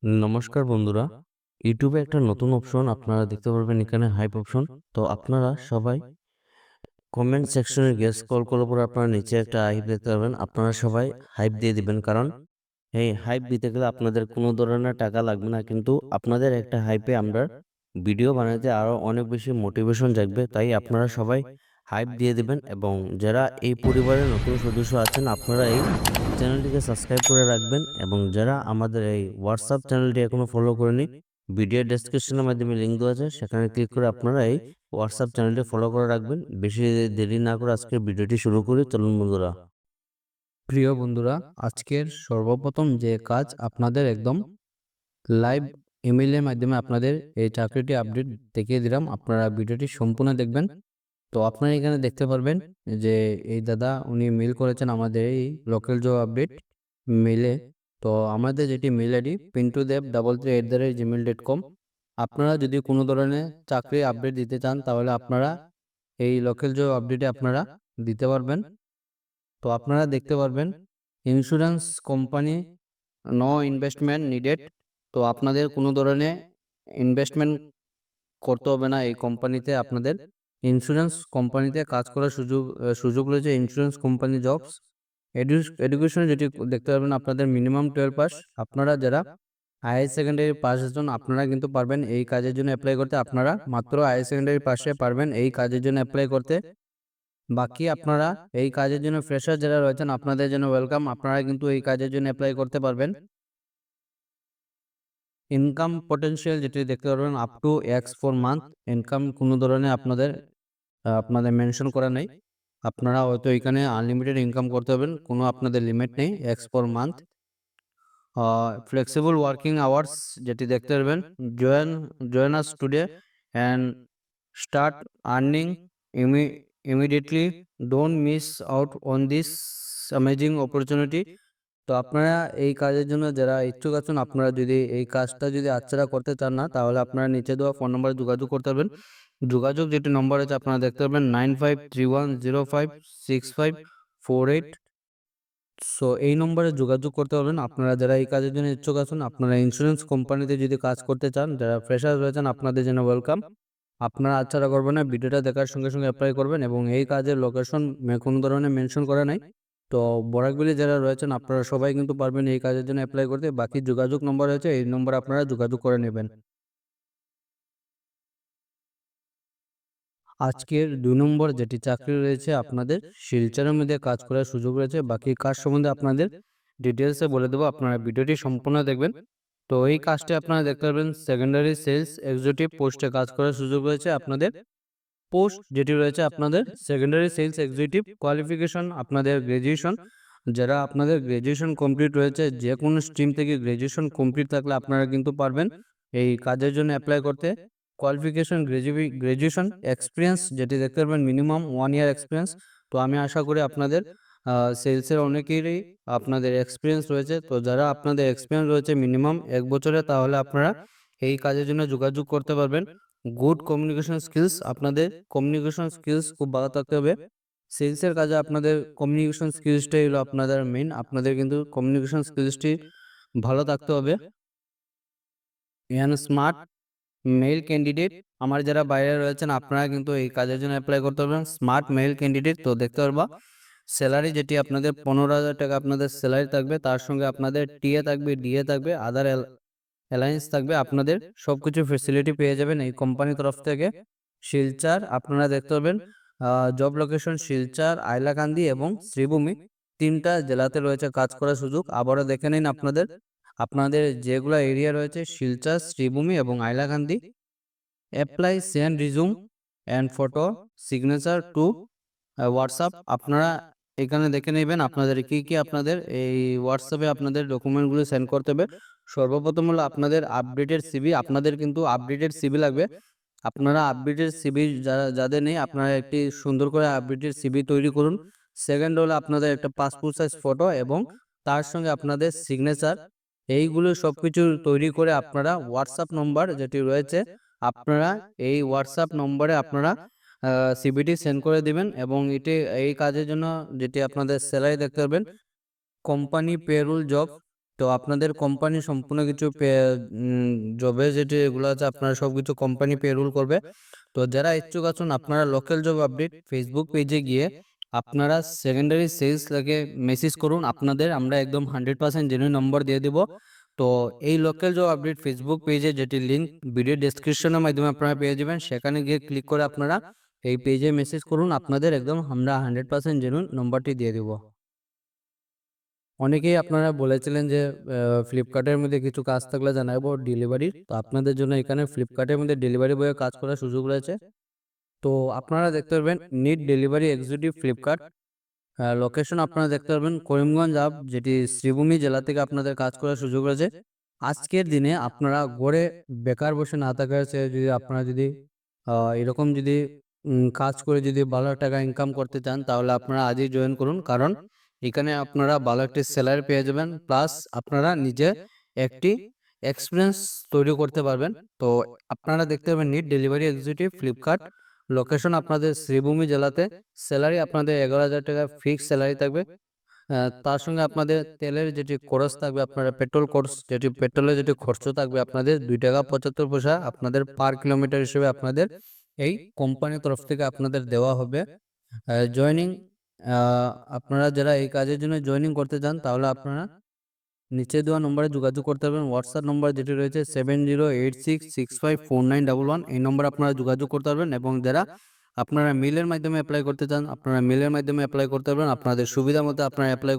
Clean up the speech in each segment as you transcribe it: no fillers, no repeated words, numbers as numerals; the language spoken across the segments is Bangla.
নমস্কার বন্ধুরা, ইউটিউবে একটা নতুন অপশন আপনারা দেখতে পারবেন, এখানে হাইপ অপশন। তো আপনারা সবাই কমেন্ট সেকশনে গেস কল করার পর আপনারা নিচে একটা হাইপ দেখতে পারবেন, আপনারা সবাই হাইপ দিয়ে দিবেন। কারণ এই হাইপ দিতে গেলে আপনাদের কোনো ধরনের টাকা লাগবে না, কিন্তু আপনাদের একটা হাইপে আমরা ভিডিও বানাতে আরো অনেক বেশি মোটিভেশন জাগবে। তাই আপনারা সবাই হাইপ দিয়ে দিবেন, এবং যারা এই পরিবারের নতুন সদস্য আছেন আপনারা এই চ্যানেলটিকে সাবস্ক্রাইব করে রাখবেন, এবং যারা আমাদের এই হোয়াটসঅ্যাপ চ্যানেলটি এখনো ফলো করেনি, ভিডিও ডেসক্রিপশনের মাধ্যমে লিঙ্ক দেওয়া আছে, সেখানে ক্লিক করে আপনারা এই হোয়াটসঅ্যাপ চ্যানেলটি ফলো করে রাখবেন। বেশি দেরি না করে আজকের ভিডিওটি শুরু করি, চলুন বন্ধুরা। প্রিয় বন্ধুরা, আজকের সর্বপ্রথম যে কাজ আপনাদের একদম লাইভ ইমেইলের মাধ্যমে আপনাদের এই চাকরিটি আপডেট দেখিয়ে দিলাম। আপনারা ভিডিওটি সম্পূর্ণ দেখবেন। তো আপনারা এখানে দেখতে পারবেন যে এই দাদা উনি মেল করেছেন আমাদের এই লোকাল জব আপডেট মেলে। তো আমাদের যেটি মেল আইডি pintudev33@gmail.com। আপনারা যদি কোনো ধরনের চাকরি আপডেট দিতে চান তাহলে আপনারা এই লোকাল জব আপডেটে আপনারা দিতে পারবেন। তো আপনারা দেখতে পারবেন insurance company, no investment needed. তো আপনাদের কোনো ধরনের ইনভেস্টমেন্ট করতে হবে না এই কোম্পানিতে। আপনাদের ইন্স্যুরেন্স কোম্পানিতে কাজ করার সুযোগ রয়েছে। ইন্স্যুরেন্স কোম্পানি জবস এডুকেশনে যেটি দেখতে পারবেন আপনাদের মিনিমাম 12 পাস। আপনারা যারা হায়ার সেকেন্ডারি পাস আছেন আপনারা কিন্তু পারবেন এই কাজের জন্য অ্যাপ্লাই করতে। আপনারা মাত্র হায়ার সেকেন্ডারি পাশে পারবেন এই কাজের জন্য অ্যাপ্লাই করতে। বাকি আপনারা এই কাজের জন্য ফ্রেশার যারা রয়েছেন আপনাদের জন্য ওয়েলকাম, আপনারা কিন্তু এই কাজের জন্য অ্যাপ্লাই করতে পারবেন। ইনকাম পটেনশিয়াল যেটি দেখতে পারবেন up to x for month. Income কোনো ধরনের আপনাদের মেনশন করা নেই। আপনারা হয়তো এখানে আনলিমিটেড ইনকাম করতে পারবেন, কোনো আপনাদের লিমিট নেই, x for month. Flexible working hours যেটি দেখতে পারবেন, join join us today and start earning immediately, don't miss out on this amazing opportunity. তো আপনারা এই কাজের জন্য যারা ইচ্ছুক আছেন, আপনারা যদি এই কাজটা যদি আচ্ছারা করতে চান না, তাহলে আপনারা নিচে দেওয়া ফোন নম্বরে যোগাযোগ করতে পারবেন। যোগাযোগ যেটি নম্বর আছে আপনারা দেখতে পারবেন 9531056548। সো এই নম্বরে যোগাযোগ করতে পারবেন আপনারা যারা এই কাজের জন্য ইচ্ছুক আছেন। আপনারা ইন্স্যুরেন্স কোম্পানিতে যদি কাজ করতে চান, যারা ফ্রেশার রয়েছেন আপনাদের জন্য ওয়েলকাম। আপনারা আচ্ছারা করবেন না, ভিডিওটা দেখার সঙ্গে সঙ্গে অ্যাপ্লাই করবেন। এবং এই কাজের লোকেশন কোনো ধরনের মেনশন করা নাই। তো বরাকবিলি যারা রয়েছেন আপনারা সবাই কিন্তু পারবেন এই কাজের জন্য অ্যাপ্লাই করতে। বাকি যোগাযোগ নম্বর রয়েছে, এই নম্বরে আপনারা যোগাযোগ করে নেবেন। আজকের ২ নম্বর যেটি চাকরি রয়েছে আপনাদের শিলচরের মধ্যে কাজ করার সুযোগ রয়েছে। বাকি কাজ সম্বন্ধে আপনাদের ডিটেলসে বলে দেবো, আপনারা ভিডিওটি সম্পূর্ণ দেখবেন। তো এই কাজটি আপনারা দেখতে পারবেন সেকেন্ডারি সেলস এক্সিকিউটিভ পোস্টে কাজ করার সুযোগ রয়েছে আপনাদের। পোস্ট যেটি রয়েছে আপনাদের সেকেন্ডারি সেলস এক্সিকিউটিভ, কোয়ালিফিকেশন আপনাদের গ্র্যাজুয়েশন। যারা আপনাদের গ্র্যাজুয়েশন কমপ্লিট রয়েছে, যে কোনো স্ট্রিম থেকে গ্র্যাজুয়েশন কমপ্লিট থাকলে আপনারা কিন্তু পারবেন এই কাজের জন্য অ্যাপ্লাই করতে। কোয়ালিফিকেশন গ্র্যাজুয়েশন, এক্সপিরিয়েন্স যেটি দেখতে পারবেন মিনিমাম 1 ইয়ার এক্সপিরিয়েন্স। তো আমি আশা করি আপনাদের সেলসের অনেকেরই আপনাদের এক্সপিরিয়েন্স রয়েছে। তো যারা আপনাদের এক্সপিরিয়েন্স রয়েছে মিনিমাম 1 বছরে, তাহলে আপনারা এই কাজের জন্য যোগাযোগ করতে পারবেন। গুড কমিউনিকেশন স্কিলস, আপনাদের কমিউনিকেশন স্কিলস খুব ভালো থাকতে হবে। সেলসের কাজে আপনাদের কমিউনিকেশন স্কিলসটাই হলো আপনাদের মেইন। আপনাদের কিন্তু কমিউনিকেশন স্কিলসটি ভালো থাকতে হবে। স্মার্ট মেল ক্যান্ডিডেট, আমার যারা বাইরে রয়েছেন আপনারা কিন্তু এই কাজের জন্য অ্যাপ্লাই করতে পারবেন। স্মার্ট মেল ক্যান্ডিডেট, তো দেখতে পারবা স্যালারি যেটি আপনাদের 15,000 টাকা আপনাদের স্যালারি থাকবে, তার সঙ্গে আপনাদের টিএ থাকবে, ডিএ থাকবে, আদার অ্যালায়েন্স থাকবে। আপনাদের সবকিছু ফেসিলিটি পেয়ে যাবেন এই কোম্পানির তরফ থেকে। শিলচর আপনারা দেখতে পাবেন, জব লোকেশন শিলচর, আইলাকান্দি এবং শ্রীভূমি, 3টা জেলাতে রয়েছে কাজ করার সুযোগ। আবারও দেখে নিন আপনাদের আপনাদের যেগুলো এরিয়া রয়েছে শিলচর, শ্রীভূমি এবং Hailakandi. Apply send resume and photo signature to WhatsApp. আপনারা এখানে দেখে নেবেন আপনাদের কি কি আপনাদের এই হোয়াটসঅ্যাপে আপনাদের ডকুমেন্টগুলো সেন্ড করতে হবে। সর্বপ্রথম হলো আপনাদের আপডেটেড সিভি, আপনাদের কিন্তু আপডেটেড সিভি লাগবে। আপনারা আপডেটেড সিভি যাদের নেই, আপনারা একটি সুন্দর করে আপডেটেড সিভি তৈরি করুন। সেকেন্ড হলো আপনাদের একটা পাসপোর্ট সাইজ ফটো এবং তার সঙ্গে আপনাদের সিগনেচার। এইগুলো সবকিছু তৈরি করে আপনারা হোয়াটসঅ্যাপ নম্বর যেটি রয়েছে, আপনারা এই হোয়াটসঅ্যাপ নম্বরে আপনারা সিভিটি সেন্ড করে দিবেন। এবং এটি এই কাজের জন্য যেটি আপনাদের স্যালারি দেখতে পারবেন কোম্পানি পেরোল জব, তো আপনাদের কোম্পানি সম্পূর্ণ কিছু জবে যেটি এগুলো আছে আপনারা সবকিছু কোম্পানি পেরোল করবে। তো যারা ইচ্ছুক আছেন আপনারা লোকাল জব আপডেট ফেসবুক পেজে গিয়ে আপনারা সেকেন্ডারি সেলস লাগে মেসেজ করুন, আপনাদের আমরা একদম 100% জেনুইন নম্বর দিয়ে দেব। তো এই লোকাল জব আপডেট ফেসবুক পেজে যেটি লিঙ্ক ভিডিও ডেসক্রিপশনের মাধ্যমে আপনারা পেয়ে যাবেন, সেখানে গিয়ে ক্লিক করে আপনারা এই পেজে মেসেজ করুন, আপনাদের একদম আমরা 100% জেনুইন নম্বরটি দিয়ে দেব। অনেকেই আপনারা বলেছিলেন যে ফ্লিপকার্টের মধ্যে কিছু কাজ থাকলে জানাবো ডেলিভারির, তো আপনাদের জন্য এখানে ফ্লিপকার্টের মধ্যে ডেলিভারি বয়ে কাজ করার সুযোগ রয়েছে। তো আপনারা দেখতে পারবেন need delivery executive Flipkart, location আপনারা দেখতে পারবেন করিমগঞ্জ আপ, যেটি শ্রীভূমি জেলা থেকে আপনাদের কাজ করার সুযোগ রয়েছে। আজকের দিনে আপনারা ঘরে বেকার বসে না থাকার চেয়ে যদি আপনারা যদি এরকম যদি কাজ করে যদি ভালো টাকা ইনকাম করতে চান, তাহলে আপনারা আজই জয়েন করুন, কারণ এখানে আপনারা ভালো একটি স্যালারি পেয়ে যাবেন, প্লাস আপনারা নিজে একটি এক্সপিরিয়েন্স তৈরি করতে পারবেন। তো আপনারা দেখতে পাবেন need delivery executive Flipkart, location আপনাদের শ্রীভূমি জেলাতে। স্যালারি আপনাদের 11,000 টাকা ফিক্স স্যালারি থাকবে। তার সঙ্গে আপনাদের তেলের যেটি খরচ থাকবে, আপনারা পেট্রোল খরচ, যেটি পেট্রোলের যেটি খরচ থাকবে আপনাদের 2 টাকা 75 পয়সা আপনাদের পার কিলোমিটার হিসেবে আপনাদের এই কোম্পানির তরফ থেকে আপনাদের দেওয়া হবে। জয়নিং, আপনারা যারা এই কাজের জন্য জয়নিং করতে চান, তাহলে আপনারা নিচে দেওয়া নম্বরে যোগাযোগ করতে পারবেন। হোয়াটসঅ্যাপ নম্বর যেটি রয়েছে 7086654911, এই নম্বরে আপনারা যোগাযোগ করতে পারবেন। এবং যারা আপনারা মেলের মাধ্যমে অ্যাপ্লাই করতে চান, আপনারা মেলের মাধ্যমে অ্যাপ্লাই করতে পারবেন, আপনাদের সুবিধা মতো আপনারা অ্যাপ্লাই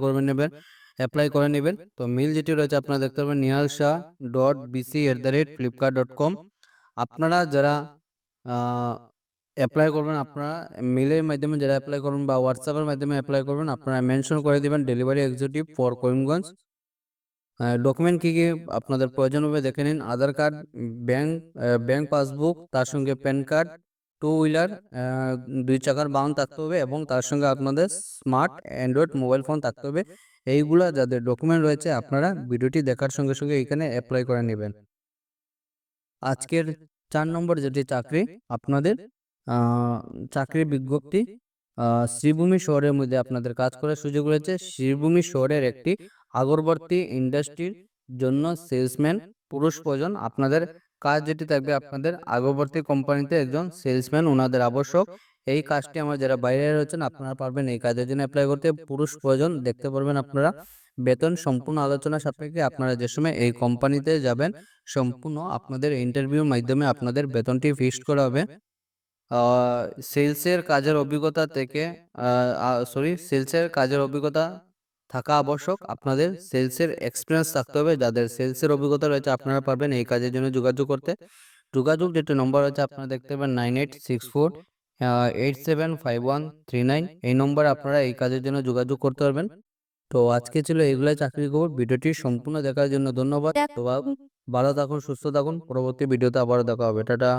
করে নেবেন। তো মেল যেটি রয়েছে আপনারা দেখতে পারবেন nihalshah.bc@flipkart.com। আপনারা যারা অ্যাপ্লাই করবেন, আপনারা মেলের মাধ্যমে যারা অ্যাপ্লাই করবেন বা হোয়াটসঅ্যাপের মাধ্যমে অ্যাপ্লাই করবেন, আপনারা মেনশন করে দিবেন delivery executive for Karimganj. Document কি কি আপনাদের প্রয়োজন হবে দেখে নিন। আধার কার্ড, ব্যাংক পাসবুক, তার সঙ্গে প্যান কার্ড, 2 হুইলার 2 চাকার বাহন থাকতে হবে, এবং তার সঙ্গে আপনাদের স্মার্ট অ্যান্ড্রয়েড মোবাইল ফোন থাকতে হবে। এইগুলা যাদের ডকুমেন্ট রয়েছে আপনারা ভিডিওটি দেখার সঙ্গে সঙ্গে এখানে অ্যাপ্লাই করে নেবেন। আজকের 4 নম্বর যেটি চাকরি, আপনাদের চাকরির বিজ্ঞপ্তি, শ্রীভূমি শহরের মধ্যে আপনাদের কাজ করার সুযোগ রয়েছে। শ্রীভূমি শহরের একটি আগরবাতি ইন্ডাস্ট্রির জন্য সেলসম্যান পুরুষ প্রয়োজন। আপনাদের কাজ যেটি থাকবে, আপনাদের আগরবাতি কোম্পানিতে একজন সেলসম্যান ওনাদের আবশ্যক। এই কাজটি আমার যারা বাইরে রয়েছেন আপনারা পারবেন এই কাজের জন্য অ্যাপ্লাই করতে, পুরুষ প্রয়োজন। দেখতে পারবেন আপনারা বেতন সম্পূর্ণ আলোচনা সাপেক্ষে আপনারা যে সময় এই কোম্পানিতে যাবেন, সম্পূর্ণ আপনাদের ইন্টারভিউর মাধ্যমে আপনাদের বেতনটি ফিক্সড করা হবে। সেলসের কাজের অভিজ্ঞতা থেকে সেলসের কাজের অভিজ্ঞতা থাকা আবশ্যক। আপনাদের সেলসের এক্সপিরিয়েন্স থাকতে হবে। যাদের সেলসের অভিজ্ঞতা রয়েছে আপনারা পারবেন এই কাজের জন্য যোগাযোগ করতে। যোগাযোগ যেটা নম্বর আছে আপনারা দেখতে পাবেন 9864875139, এই নম্বরে আপনারা এই কাজের জন্য যোগাযোগ করতে পারবেন। তো আজকে ছিল এগুলাই চাকরির খবর। ভিডিওটি সম্পূর্ণ দেখার জন্য ধন্যবাদ। তো ভালো থাকুন, সুস্থ থাকুন, পরবর্তী ভিডিওতে আবারও দেখা হবে। টাটা।